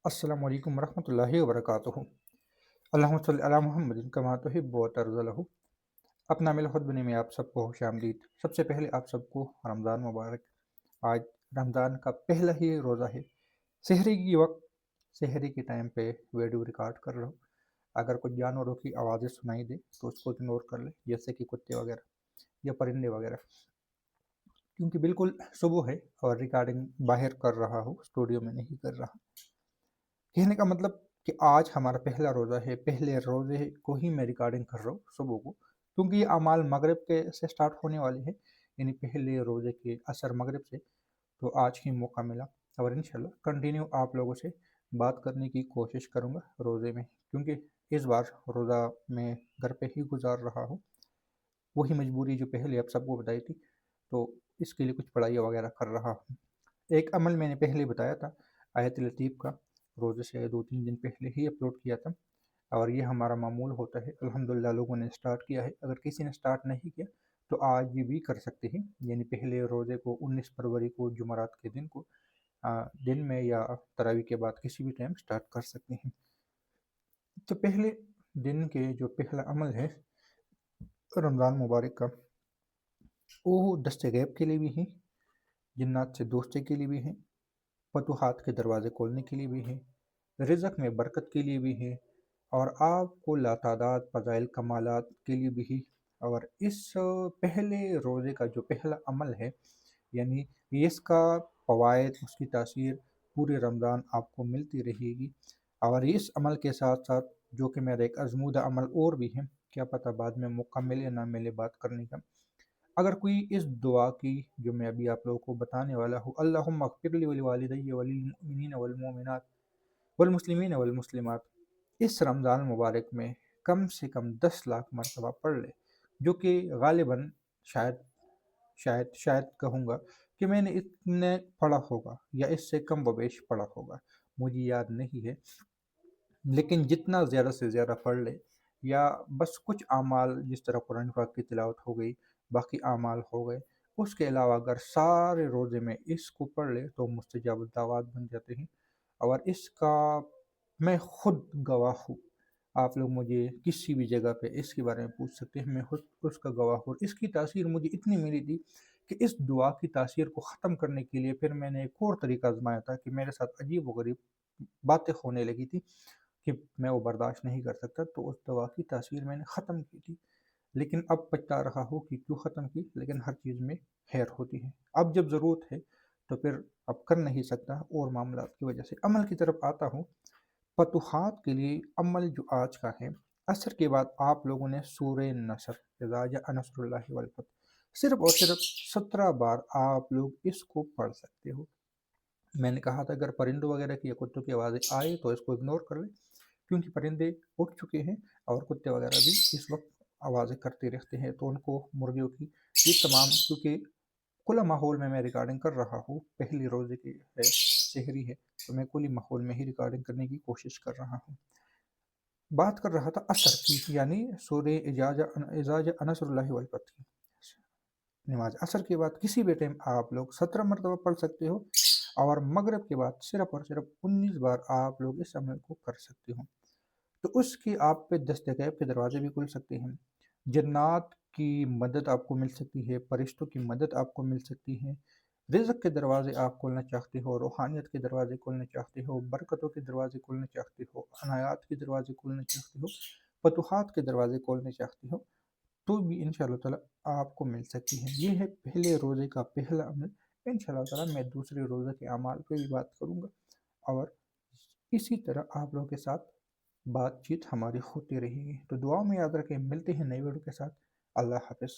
अस्सलामु अलैकुम वरहमतुल्लाहि वबरकातुहू। अल्लाहुम्मा सल्लि अला मुहम्मदिन कमा तुहिब्बु व तर्ज़ुलहू। अपना मिल खुतबनी में आप सबको खुशामदीद। सबसे पहले आप सबको रमज़ान मुबारक। आज रमज़ान का पहला ही रोज़ा है। सहरी की वक्त सहरी के टाइम पे वीडियो रिकॉर्ड कर रहा हूँ। अगर कुछ जानवरों की आवाज़ें सुनाई दे तो उसको इग्नोर कर ले, जैसे कि कुत्ते वगैरह या परिंदे वगैरह, क्योंकि बिल्कुल सुबह है और रिकॉर्डिंग बाहर कर रहा हूँ, स्टूडियो में नहीं कर रहा। कहने का मतलब कि आज हमारा पहला रोज़ा है, पहले रोज़े को ही मैं रिकॉर्डिंग कर रहा हूँ सुबह को, क्योंकि ये अमाल मगरिब के से स्टार्ट होने वाले हैं, यानी पहले रोज़े के असर मगरिब से। तो आज ही मौका मिला और इंशाल्लाह कंटिन्यू आप लोगों से बात करने की कोशिश करूँगा रोज़े में, क्योंकि इस बार रोज़ा मैं घर पे ही गुजार रहा हूँ। वही मजबूरी जो पहले आप सबको बताई थी, तो इसके लिए कुछ पढ़ाई वगैरह कर रहा हूँ। एक अमल मैंने पहले बताया था, आयत लतीफ़ का, रोज़े से 2-3 दिन पहले ही अपलोड किया था और ये हमारा मामूल होता है। अल्हम्दुलिल्लाह लोगों ने स्टार्ट किया है। अगर किसी ने स्टार्ट नहीं किया तो आज ये भी कर सकते हैं, यानी पहले रोज़े को 19 फरवरी को जुमेरात के दिन को दिन में या तरावी के बाद किसी भी टाइम स्टार्ट कर सकते हैं। तो पहले दिन के जो पहला अमल है रमज़ान मुबारक का, वो दस्ते गैब के लिए भी है, जिन्नात से दोस्ती के लिए भी है, फतूहात के दरवाज़े खोलने के लिए भी है, रिज़्क में बरकत के लिए भी है और आपको लातादाद फ़ज़ाइल कमालात के लिए भी है। और इस पहले रोज़े का जो पहला अमल है, यानी इसका फ़वाइद, उसकी तासीर पूरे रमज़ान आपको मिलती रहेगी। और इस अमल के साथ-साथ जो कि मेरा एक आज़मूदा अमल और भी है, क्या पता बाद में मौका मिले ना मिले बात करने का। अगर कोई इस दुआ की जो मैं अभी आप लोगों को बताने वाला हूँ, अल्लाहुम्मा अग़फ़िर ली व लिवालिदैया व लिल मुअमिनीना वल मुमिनात वल मुस्लिमीना वल मुस्लिमात, इस रमज़ान मुबारक में कम से कम 10 लाख मरतबा पढ़ ले, जो कि गालिबन शायद शायद शायद कहूँगा कि मैंने इतने पढ़ा होगा या इससे कम व बेश पढ़ा होगा, मुझे याद नहीं है। लेकिन जितना ज़्यादा से ज़्यादा पढ़ ले, या बस कुछ अमाल जिस तरह कुरान पाक की तिलावत हो गई, बाकी अमाल हो गए, उसके अलावा अगर सारे रोज़े में इसको पढ़ ले तो मुस्तजाब दावत बन जाते हैं। और इसका मैं खुद गवाह हूँ। आप लोग मुझे किसी भी जगह पे इसके बारे में पूछ सकते हैं, मैं खुद उसका गवाह हूँ। इसकी तासीर मुझे इतनी मिली थी कि इस दुआ की तासीर को ख़त्म करने के लिए फिर मैंने एक और तरीका आज़माया था कि मेरे साथ अजीब व गरीब बातें होने लगी थी कि मैं वो बर्दाश्त नहीं कर सकता, तो उस दवा की तासीर मैंने ख़त्म की थी। लेकिन अब पछता रहा हूँ कि क्यों ख़त्म की, लेकिन हर चीज़ में खैर होती है। अब जब ज़रूरत है तो फिर अब कर नहीं सकता और मामलात की वजह से। अमल की तरफ आता हूँ। फतूहात के लिए अमल जो आज का है, असर के बाद आप लोगों ने सूरे नसर, इज़ा जाअ नस्रुल्लाहि वल फतह, सिर्फ़ और सिर्फ़ 17 बार आप लोग इसको पढ़ सकते हो। मैंने कहा था अगर परिंदों वगैरह की या कुत्तों की आवाज़ें आए तो इसको इग्नोर कर लें, क्योंकि परिंदे उठ चुके हैं और कुत्ते वगैरह भी इस वक्त आवाज़ें करते रहते हैं, तो उनको मुर्गियों की ये तमाम, क्योंकि खुला माहौल में मैं रिकॉर्डिंग कर रहा हूँ, पहली रोज़े की है, शहरी है, तो मैं खुली माहौल में ही रिकॉर्डिंग करने की कोशिश कर रहा हूँ। बात कर रहा था असर की, यानी सूरे इज़ा जाअ नस्रुल्लाहि वल फतह की। नमाज असर के बाद किसी भी टाइम आप लोग 17 मरतबा पढ़ सकते हो और मगरिब के बाद सिर्फ और सिर्फ 19 बार आप लोग इस अमल को कर सकते हो। तो उसकी आप पे दस्तगैब के दरवाजे भी खुल सकते हैं, जन्नात की मदद आपको मिल सकती है, फरिश्तों की मदद आपको मिल सकती है, रिज़्क के दरवाजे आप खोलना चाहते हो, रूहानियत के दरवाजे खोलना चाहते हो, बरकतों के दरवाजे खोलना चाहते हो, अनायात के दरवाजे खोलना चाहते हो, फतूहात के दरवाजे खोलना चाहते हो, तो भी इंशाअल्लाह ताला आपको मिल सकती है। ये है पहले रोज़े का पहला अमल। इंशाअल्लाह ताला मैं दूसरे रोज़े के अमाल पे भी बात करूँगा और इसी तरह आप लोगों के साथ बातचीत हमारी होती रहेगी। तो दुआ में याद रखें, मिलते हैं नई वीडियो के साथ। अल्लाह हाफ़िज़।